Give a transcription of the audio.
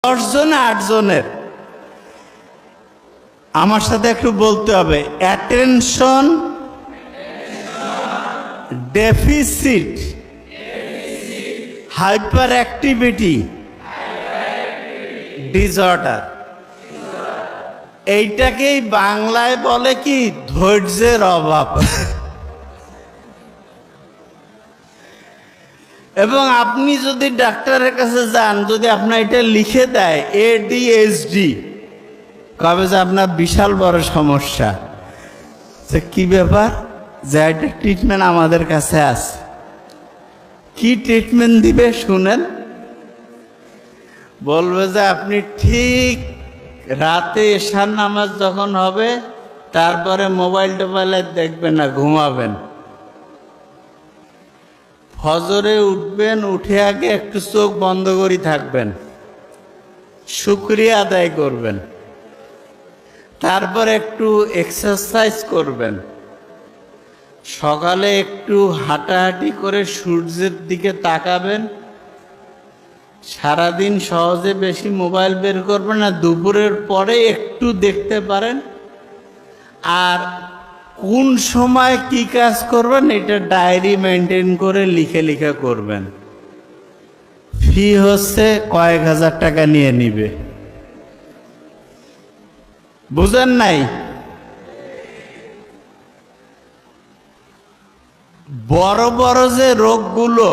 10 জন 8 জনের আমার সাথে একটু বলতে হবে, attention deficit hyperactivity disorder. এইটাকেই বাংলায় বলে কি, ধৈর্যের অভাব। এবং আপনি যদি ডাক্তারের কাছে যান, যদি আপনার এটা লিখে দেয় ADHD, কবে যে আপনার বিশাল বড় সমস্যা। যে কি ব্যাপার, যে এটা ট্রিটমেন্ট আমাদের কাছে আছে। কি ট্রিটমেন্ট দিবে শুনেন, বলবে যে আপনি ঠিক রাতে এশার নামাজ যখন হবে তারপরে মোবাইল টোবাইলে দেখবেন না, ঘুমাবেন। ফজরে উঠবেন, উঠে আগে একটু চোখ বন্ধ করে থাকবেন, শুকরিয়া আদায় করবেন, তারপর একটু এক্সারসাইজ করবেন, সকালে একটু হাঁটাহাঁটি করে সূর্যের দিকে তাকাবেন, সারাদিন সহজে বেশি মোবাইল বের করবেন না, দুপুরের পরে একটু দেখতে পারেন। আর কোন সময় কি কাজ করবেন এটা ডায়েরি মেনটেন করে লিখে লিখে করবেন। ফি হচ্ছে কয়েক হাজার টাকা নিয়ে নিবে, বুঝেন নাই? বড় বড় যে রোগগুলো